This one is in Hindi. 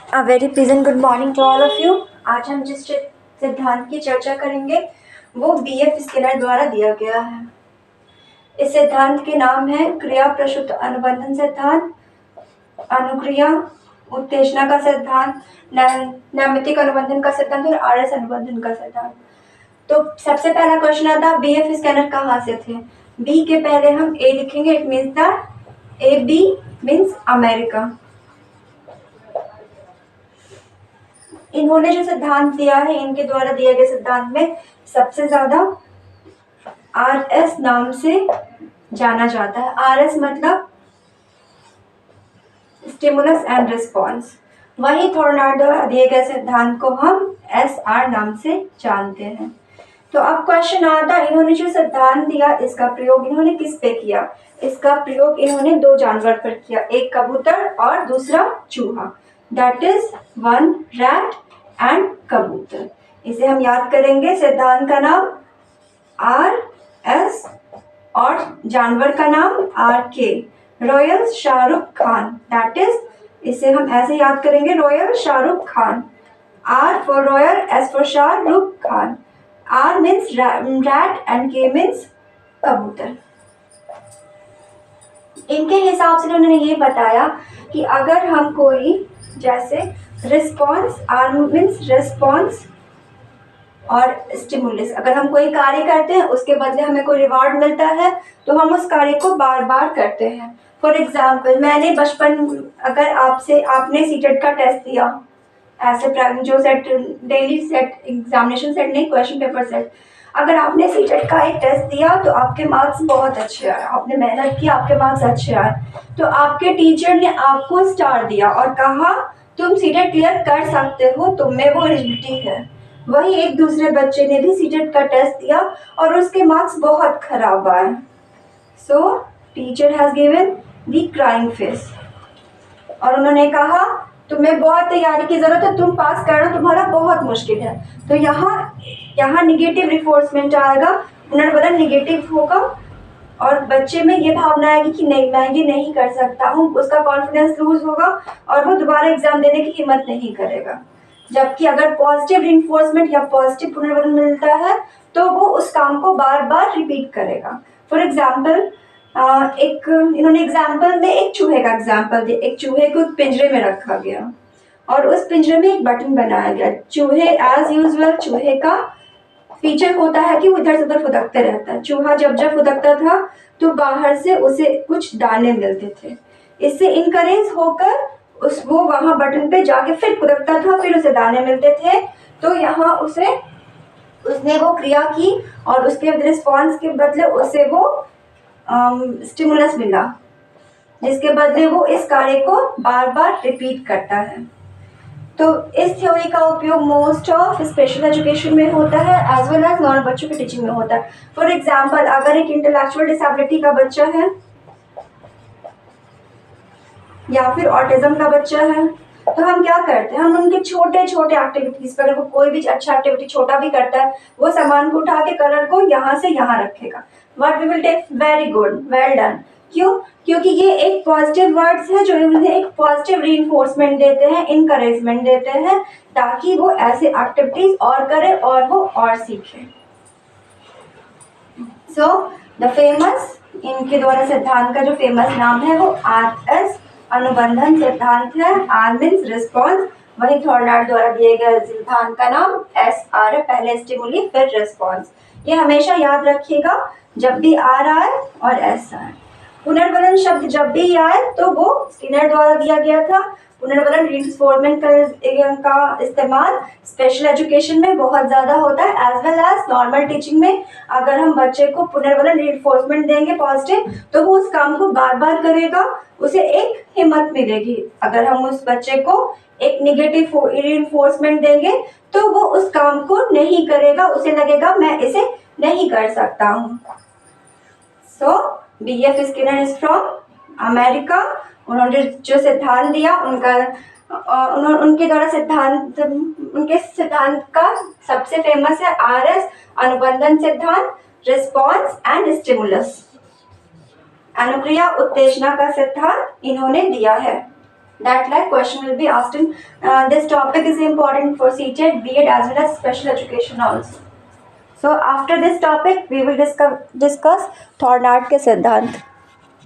A very pleasant good morning to all of you। आज हम जिस सिद्धांत की चर्चा करेंगे वो BF स्किनर द्वारा दिया गया है। इस सिद्धांत के नाम है क्रिया प्रसूत अनुबंधन सिद्धांत, अनुक्रिया उत्तेजना का सिद्धांत, नैमित्तिक अनुबंधन का सिद्धांत और RS अनुबंधन का सिद्धांत। तो सबसे पहला क्वेश्चन आता है BF स्किनर कहाँ से थे। B के पहले हम A लिखेंगे, it means that AB means America. इन्होंने जो सिद्धांत दिया है, इनके द्वारा दिए गए सिद्धांत में सबसे ज्यादा RS नाम से जाना जाता है। RS मतलब स्टिमुलस एंड रिस्पॉन्स। वही थॉर्नाडो द्वारा दिए गए सिद्धांत को हम SR नाम से जानते हैं। तो अब क्वेश्चन आता है, इन्होंने जो सिद्धांत दिया इसका प्रयोग इन्होंने किस पे किया। इसका प्रयोग इन्होंने दो जानवर पर किया, एक कबूतर और दूसरा चूहा। That is one rat and कबूतर। इसे हम याद करेंगे। सिद्धांत का नाम RS और जानवर का नाम RK, royal Shahrukh Khan. That is, इसे हम ऐसे याद करेंगे, royal Shahrukh Khan. R for royal, S for Shahrukh Khan. R means rat and K means कबूतर। इनके हिसाब से उन्होंने ये बताया कि अगर हम कोई जैसे रिस्पॉन्स, R मीन्स रिस्पॉन्स और स्टिमुलस, अगर हम कोई कार्य करते हैं उसके बदले हमें कोई रिवॉर्ड मिलता है तो हम उस कार्य को बार बार करते हैं। फॉर एग्जाम्पल, मैंने बचपन, अगर आपने सीटेट का टेस्ट दिया, ऐसे जो set, daily set, examination set नहीं, क्वेश्चन पेपर सेट, अगर आपने सीटेट का एक टेस्ट दिया तो आपके मार्क्स बहुत अच्छे आए, आपने मेहनत की, आपके मार्क्स अच्छे आए, तो आपके टीचर ने आपको स्टार दिया और कहा तुम सीटेट क्लियर कर सकते हो, तुम में वो एलिजिबिलिटी है। वही एक दूसरे बच्चे ने भी सीटेट का टेस्ट दिया और उसके मार्क्स बहुत खराब आए। सो teacher has given the crying face और उन्होंने कहा तुम्हें बहुत तैयारी की जरूरत है, तुम पास करना तुम्हारा बहुत मुश्किल है। तो यहाँ निगेटिव रिफोर्समेंट आएगा, पुनर्बलन निगेटिव होगा और बच्चे में ये भावना आएगी कि नहीं, मैं ये नहीं कर सकता हूँ, उसका कॉन्फिडेंस लूज होगा और वो दोबारा एग्जाम देने की हिम्मत नहीं करेगा। जबकि अगर पॉजिटिव रिइंफोर्समेंट या पॉजिटिव पुनर्बलन मिलता है तो वो उस काम को बार बार रिपीट करेगा। फॉर एग्जाम्पल, इन्होंने एग्जाम्पल में एक चूहे का एग्जाम्पल दिया। एक चूहे को पिंजरे में रखा गया और उस पिंजरे में एक बटन बनाया गया। चूहे एज यूजुअल, चूहे का फीचर होता है कि वो इधर से उधर फुदकते रहता है। चूहा जब जब फुदकता था तो बाहर से उसे कुछ दाने मिलते थे। इससे इनकरेज होकर वो वहां बटन पे जाके फिर फुदकता था, फिर उसे दाने मिलते थे। तो यहाँ उसने वो क्रिया की और उसके रिस्पॉन्स के बदले उसे वो स्टिमुलस मिला, जिसके बदले वो इस कार्य को बार बार रिपीट करता है। तो इस थ्योरी का उपयोग मोस्ट ऑफ स्पेशल एजुकेशन में होता है एज वेल एज नॉर्मल बच्चों की टीचिंग में होता है। फॉर एग्जाम्पल, अगर एक इंटेलेक्चुअल डिसेबिलिटी का बच्चा है या फिर ऑटिज्म का बच्चा है तो हम क्या करते हैं, हम उनके छोटे छोटे एक्टिविटीज पर, अगर वो कोई भी अच्छा एक्टिविटी छोटा भी करता है, वो सामान को उठा के कलर को यहाँ से यहाँ रखेगा। What we will take, very good, well done. क्यों? क्योंकि ये एक पॉजिटिव वर्ड्स है जो उन्हें एक पॉजिटिव रीइंफोर्समेंट देते हैं, इनकरेजमेंट देते हैं, ताकि वो ऐसे एक्टिविटीज और करे और वो और सीखे। सो द फेमस, इनके द्वारा सिद्धांत का जो फेमस नाम है वो RS अनुबंधन सिद्धांत है। R मीन्स रिस्पॉन्स, वही थॉर्नाडो द्वारा दिए गए सिद्धांत का नाम SR है, पहले स्टिमुली फिर रिस्पॉन्स। ये हमेशा याद रखिएगा जब भी R आए और S आए। पुनर्बलन शब्द जब भी आए तो वो स्किनर द्वारा दिया गया था। पुनर्बलन रीइंफोर्समेंट का इस्तेमाल स्पेशल एजुकेशन में बहुत ज़्यादा होता है as well as normal teaching में। अगर हम बच्चे को पुनर्बलन रीइंफोर्समेंट देंगे पॉजिटिव, तो वो उस काम को बार बार करेगा, उसे एक हिम्मत मिलेगी। अगर हम उस बच्चे को एक निगेटिव रीइंफोर्समेंट देंगे तो वो उस काम को नहीं करेगा, उसे लगेगा मैं इसे नहीं कर सकता हूँ। सो BF Skinner is from America. उन्होंने जो सिद्धांत दिया उनके द्वारा उनके सिद्धांत का सबसे फेमस है RS अनुबंधन सिद्धांत, रिस्पॉन्स एंड स्टिमुलस। अनुक्रिया उत्तेजना का सिद्धांत इन्होंने दिया है। That like question will be asked in this topic is important for CTET, B.Ed as well as special education also. So after this topic we will discuss Thorndike के सिद्धांत.